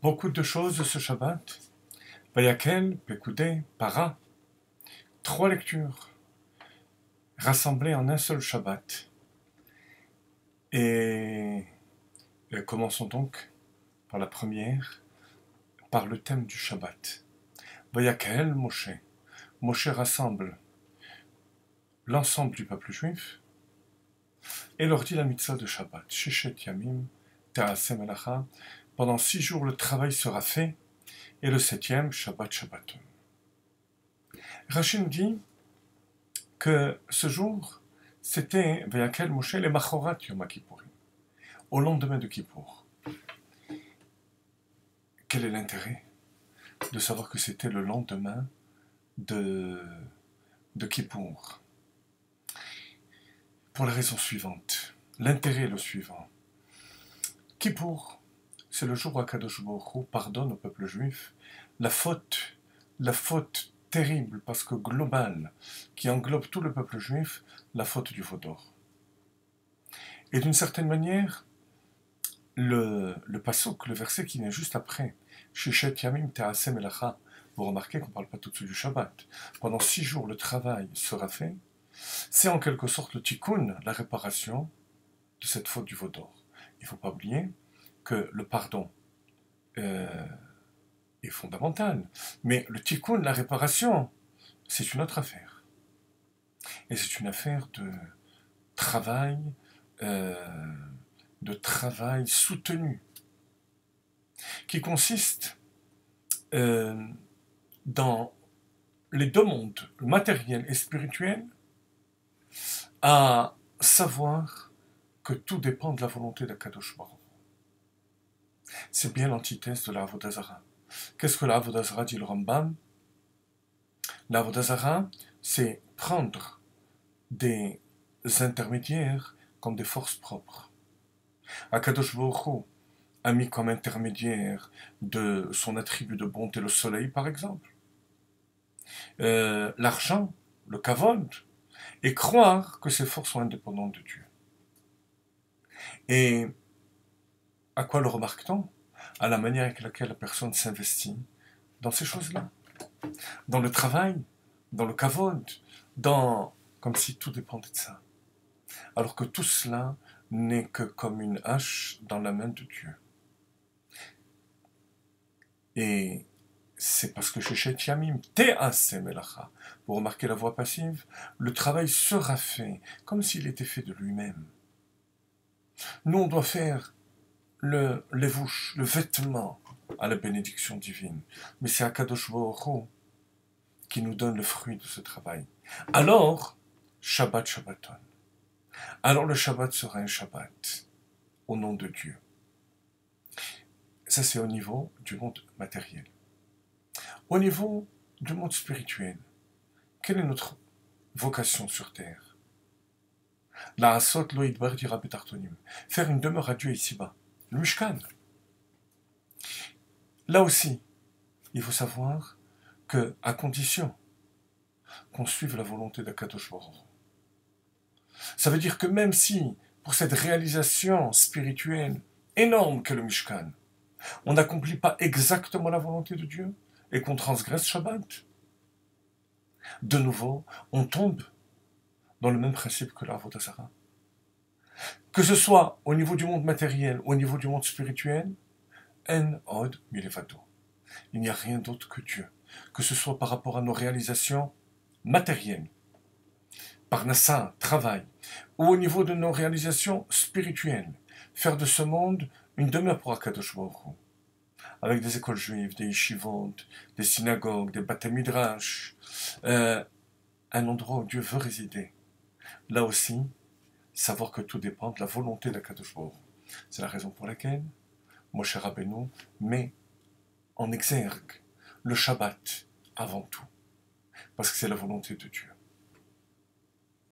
Beaucoup de choses de ce Shabbat. Vayakel, Pekudé, Para. 3 lectures rassemblées en un seul Shabbat. Et commençons donc par la première, par le thème du Shabbat. Vayakel, Moshe. Moshe rassemble l'ensemble du peuple juif et leur dit la mitzvah de Shabbat. Sheshet Yamim, Ta'aseh Melacha. Pendant 6 jours, le travail sera fait, et le 7e, Shabbat Shabbaton. Rashi nous dit que ce jour, c'était Vayakel Moshe le Machorat Yom Kippourim, au lendemain de Kippour. Quel est l'intérêt de savoir que c'était le lendemain de Kippour? Pour la raison suivante. L'intérêt est le suivant. Kippour, c'est le jour où Akadosh Baruch Hu pardonne au peuple juif la faute terrible, parce que globale, qui englobe tout le peuple juif, la faute du veau d'or. Et d'une certaine manière, le pasuk, le verset qui vient juste après, Sheshet Yamim Ta'aseh Melacha, vous remarquez qu'on ne parle pas tout de suite du Shabbat. Pendant 6 jours, le travail sera fait. C'est en quelque sorte le tikkun, la réparation de cette faute du veau d'or. Il ne faut pas oublier que le pardon est fondamental, mais le tikkun, la réparation, c'est une autre affaire. Et c'est une affaire de travail soutenu, qui consiste dans les 2 mondes, le matériel et spirituel, à savoir que tout dépend de la volonté d'Akadosh Baruch Hu. C'est bien l'antithèse de la Avodah Zarah. Qu'est-ce que la Avodah Zarah, dit le Rambam? La Avodah Zarah, c'est prendre des intermédiaires comme des forces propres. Akadosh Baruch Hu a mis comme intermédiaire de son attribut de bonté le soleil, par exemple, l'argent, le kavod, et croire que ces forces sont indépendantes de Dieu. Et à quoi le remarque-t-on? À la manière avec laquelle la personne s'investit dans ces choses-là. Dans le travail, dans le kavod, comme si tout dépendait de ça. Alors que tout cela n'est que comme une hache dans la main de Dieu. Et c'est parce que Sheshet Yamim Ta'aseh Melacha, vous remarquez la voix passive, le travail sera fait comme s'il était fait de lui-même. Nous, on doit faire le levouche, le vêtement à la bénédiction divine. Mais c'est Akadosh Baruch Hu qui nous donne le fruit de ce travail. Alors, Shabbat Shabbaton. Alors le Shabbat sera un Shabbat au nom de Dieu. Ça, c'est au niveau du monde matériel. Au niveau du monde spirituel, quelle est notre vocation sur terre? La Asot lo idbar dira betartonim. Faire une demeure à Dieu ici-bas. Le Mishkan. Là aussi, il faut savoir que, à condition qu'on suive la volonté d'Akadosh Baruch Hu. Ça veut dire que même si, pour cette réalisation spirituelle énorme qu'est le Mishkan, on n'accomplit pas exactement la volonté de Dieu et qu'on transgresse Shabbat, de nouveau, on tombe dans le même principe que la Avodah Zarah. Que ce soit au niveau du monde matériel, au niveau du monde spirituel, En od milevado. Il n'y a rien d'autre que Dieu. Que ce soit par rapport à nos réalisations matérielles, parnassa, travail, ou au niveau de nos réalisations spirituelles, faire de ce monde une demeure pour Akadosh Baruch Hu, avec des écoles juives, des yeshivot, des synagogues, des bate midrash, un endroit où Dieu veut résider. Là aussi, savoir que tout dépend de la volonté d'Akadosh Baruch Hu. C'est la raison pour laquelle Moshe Rabbeinu met en exergue le Shabbat avant tout, parce que c'est la volonté de Dieu.